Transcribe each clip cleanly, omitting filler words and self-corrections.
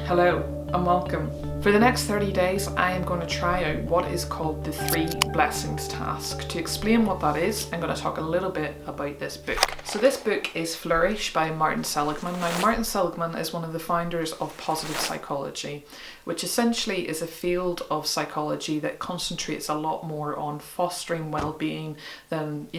Hello and welcome. For the next 30 days, I am going to try out what is called the 3 blessings task. To explain what that is, I'm going to talk a little bit about this book. So this book is Flourish by Martin Seligman. Now, Martin Seligman is one of the founders of Positive Psychology, which essentially is a field of psychology that concentrates a lot more on fostering well-being than,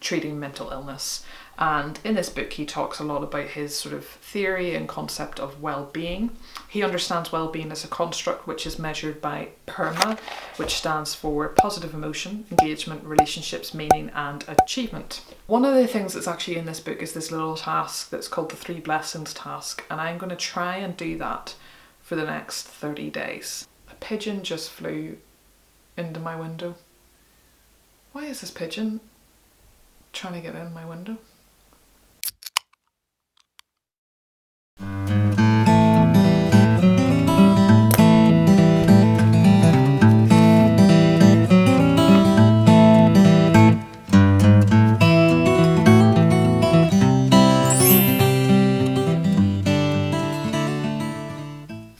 treating mental illness. And in this book, he talks a lot about his sort of theory and concept of well-being. He understands well-being as a construct which is measured by PERMA, which stands for positive emotion, engagement, relationships, meaning, and achievement. One of the things that's actually in this book is this little task that's called the 3 blessings task, and I'm going to try and do that for the next 30 days. A pigeon just flew into my window. Why is this pigeon trying to get in my window?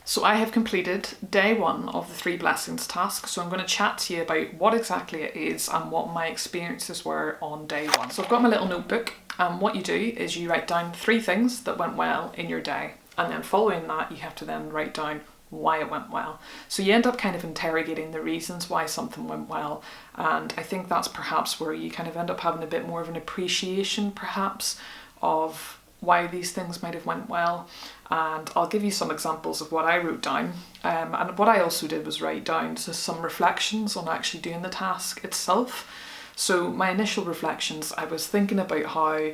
So I have completed day 1 of the 3 blessings task. So I'm going to chat to you about what exactly it is and what my experiences were on day 1. So I've got my little notebook, and what you do is you write down 3 things that went well in your day. And then following that, you have to then write down why it went well. So you end up kind of interrogating the reasons why something went well. And I think that's perhaps where you kind of end up having a bit more of an appreciation perhaps of why these things might have went well. And I'll give you some examples of what I wrote down. And what I also did was write down some reflections on actually doing the task itself. So my initial reflections, I was thinking about how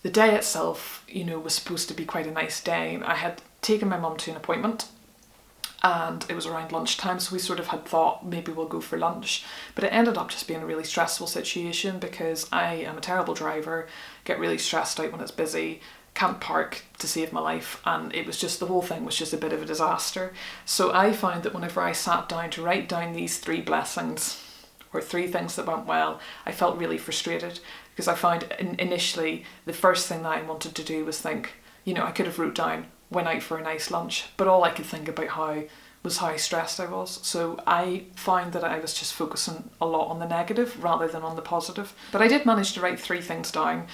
the day itself, was supposed to be quite a nice day. I had taken my mum to an appointment and it was around lunchtime, so we sort of had thought maybe we'll go for lunch. But it ended up just being a really stressful situation because I am a terrible driver, get really stressed out when it's busy, can't park to save my life, and it was just, the whole thing was just a bit of a disaster. So I found that whenever I sat down to write down these 3 blessings, or 3 things that went well, I felt really frustrated because I found initially the first thing that I wanted to do was think, I could have wrote down, went out for a nice lunch, but all I could think about was how stressed I was. So I found that I was just focusing a lot on the negative rather than on the positive. But I did manage to write 3 things down.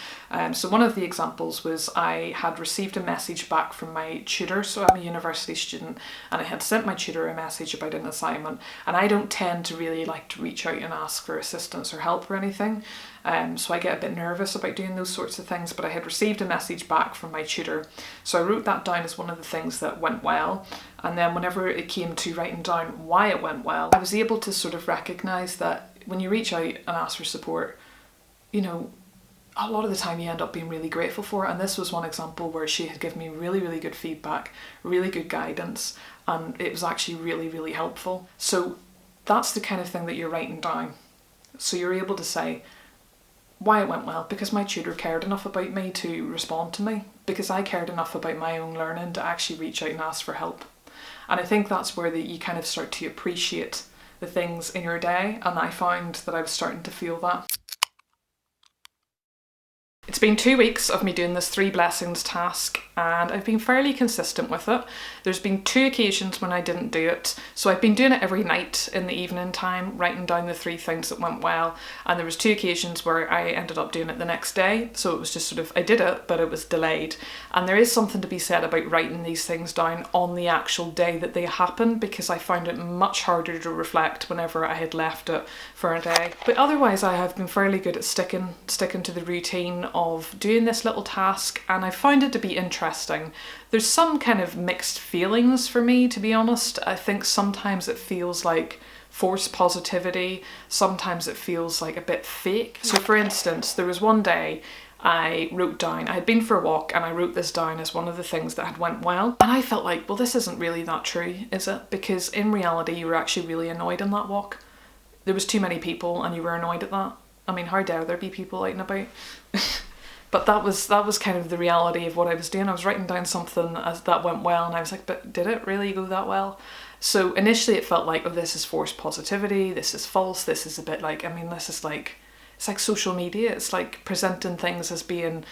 So one of the examples was I had received a message back from my tutor. So I'm a university student and I had sent my tutor a message about an assignment, and I don't tend to really like to reach out and ask for assistance or help or anything. So I get a bit nervous about doing those sorts of things, but I had received a message back from my tutor. So I wrote that down as one of the things that went well. And then whenever it came to writing down why it went well, I was able to sort of recognise that when you reach out and ask for support, a lot of the time you end up being really grateful for it. And this was one example where she had given me really, really good feedback, really good guidance, and it was actually really, really helpful. So that's the kind of thing that you're writing down. So you're able to say why it went well, because my tutor cared enough about me to respond to me, because I cared enough about my own learning to actually reach out and ask for help. And I think that's where you kind of start to appreciate the things in your day, and I found that I was starting to feel that. It's been 2 weeks of me doing this 3 blessings task, and I've been fairly consistent with it. There's been 2 occasions when I didn't do it. So I've been doing it every night in the evening time, writing down the 3 things that went well. And there was 2 occasions where I ended up doing it the next day. So it was just sort of, I did it, but it was delayed. And there is something to be said about writing these things down on the actual day that they happen, because I found it much harder to reflect whenever I had left it for a day. But otherwise I have been fairly good at sticking to the routine of doing this little task, and I found it to be interesting. There's some kind of mixed feelings for me, to be honest. I think sometimes it feels like forced positivity, sometimes it feels like a bit fake. So for instance, there was one day I wrote down, I had been for a walk and I wrote this down as one of the things that had went well, and I felt like, well, this isn't really that true, is it? Because in reality you were actually really annoyed in that walk. There was too many people and you were annoyed at that. I mean, how dare there be people out and about? But that was kind of the reality of what I was doing. I was writing down something as that went well, and I was like, but did it really go that well? So initially it felt like, oh, this is forced positivity, this is false, this is a bit like, this is like, it's like social media. It's like presenting things as being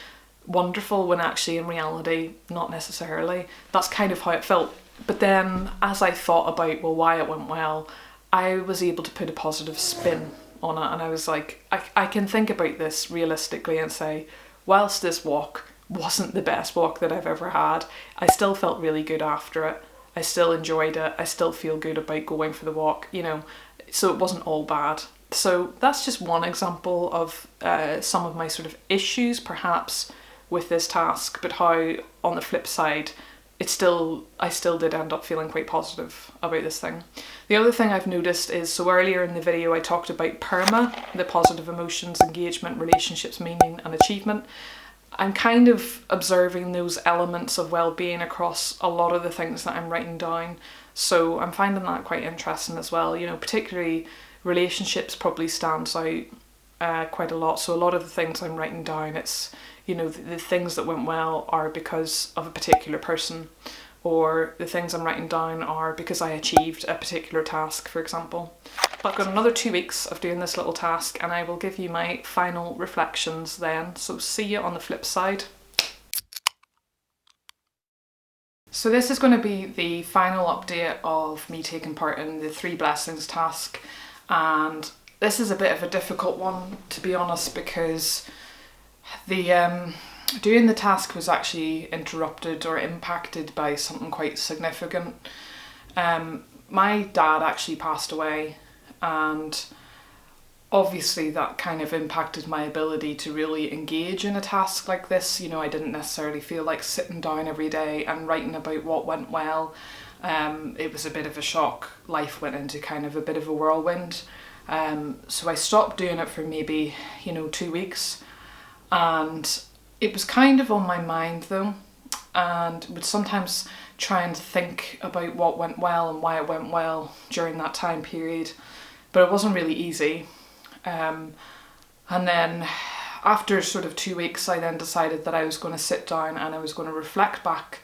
wonderful, when actually in reality, not necessarily. That's kind of how it felt. But then as I thought about, well, why it went well, I was able to put a positive spin on it, and I was like, I can think about this realistically and say, whilst this walk wasn't the best walk that I've ever had, I still felt really good after it. I still enjoyed it. I still feel good about going for the walk, you know, so it wasn't all bad. So that's just one example of some of my sort of issues perhaps with this task, but how on the flip side, I still did end up feeling quite positive about this thing. The other thing I've noticed is, so earlier in the video I talked about PERMA, the positive emotions, engagement, relationships, meaning and achievement. I'm kind of observing those elements of well-being across a lot of the things that I'm writing down. So I'm finding that quite interesting as well. You know, particularly relationships probably stands out quite a lot. So a lot of the things I'm writing down, it's, you know, the things that went well are because of a particular person, or the things I'm writing down are because I achieved a particular task, for example. But I've got another 2 weeks of doing this little task, and I will give you my final reflections then. So see you on the flip side. So this is going to be the final update of me taking part in the 3 blessings task, and this is a bit of a difficult one, to be honest, because the doing the task was actually interrupted or impacted by something quite significant. My dad actually passed away, and obviously that kind of impacted my ability to really engage in a task like this. You know, I didn't necessarily feel like sitting down every day and writing about what went well. It was a bit of a shock. Life went into kind of a bit of a whirlwind. So I stopped doing it for maybe, 2 weeks, and it was kind of on my mind though, and would sometimes try and think about what went well and why it went well during that time period, but it wasn't really easy. And then after sort of 2 weeks, I then decided that I was going to sit down and I was going to reflect back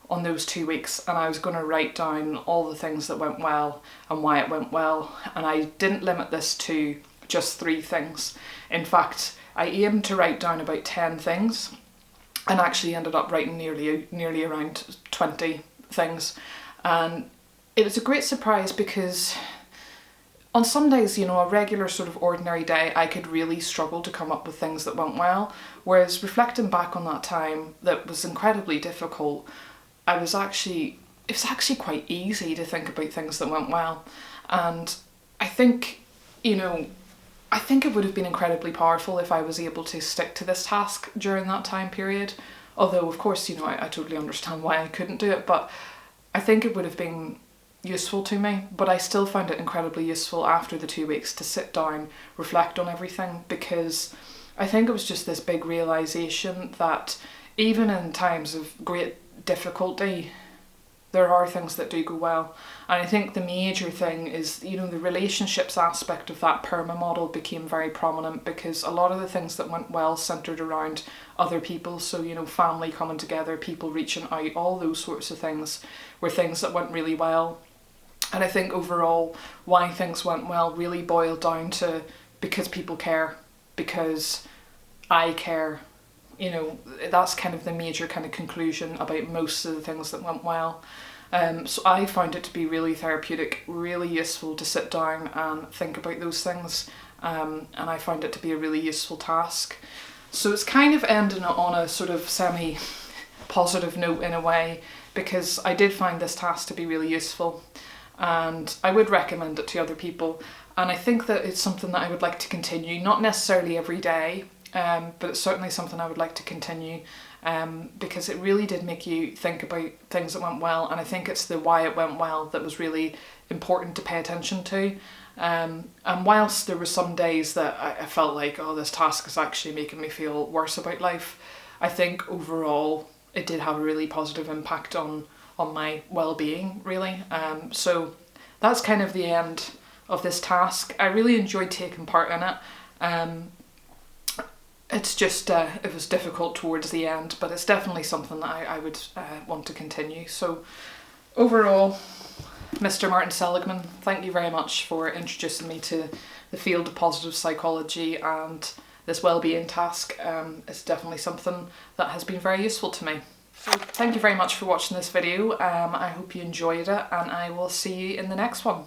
on those 2 weeks, and I was going to write down all the things that went well and why it went well. And I didn't limit this to just 3 things. In fact, I aimed to write down about 10 things, and actually ended up writing nearly around 20 things. And it was a great surprise, because on some days, a regular sort of ordinary day, I could really struggle to come up with things that went well. Whereas reflecting back on that time that was incredibly difficult, it was actually quite easy to think about things that went well. And I think, it would have been incredibly powerful if I was able to stick to this task during that time period. Although, of course, I totally understand why I couldn't do it, but I think it would have been useful to me. But I still found it incredibly useful after the 2 weeks to sit down, reflect on everything, because I think it was just this big realisation that even in times of great difficulty, there are things that do go well. And I think the major thing is, the relationships aspect of that PERMA model became very prominent, because a lot of the things that went well centred around other people. So, family coming together, people reaching out, all those sorts of things were things that went really well. And I think overall why things went well really boiled down to because people care, because I care. That's kind of the major kind of conclusion about most of the things that went well. So I found it to be really therapeutic, really useful to sit down and think about those things. And I found it to be a really useful task. So it's kind of ending on a sort of semi-positive note in a way, because I did find this task to be really useful, and I would recommend it to other people. And I think that it's something that I would like to continue, not necessarily every day, but it's certainly something I would like to continue, because it really did make you think about things that went well, and I think it's the why it went well that was really important to pay attention to. And whilst there were some days that I felt like, oh, this task is actually making me feel worse about life, I think overall it did have a really positive impact on my well-being, really. So that's kind of the end of this task. I really enjoyed taking part in it. It's just, it was difficult towards the end, but it's definitely something that I would want to continue. So overall, Mr. Martin Seligman, thank you very much for introducing me to the field of positive psychology and this well-being task is definitely something that has been very useful to me. So thank you very much for watching this video. I hope you enjoyed it, and I will see you in the next one.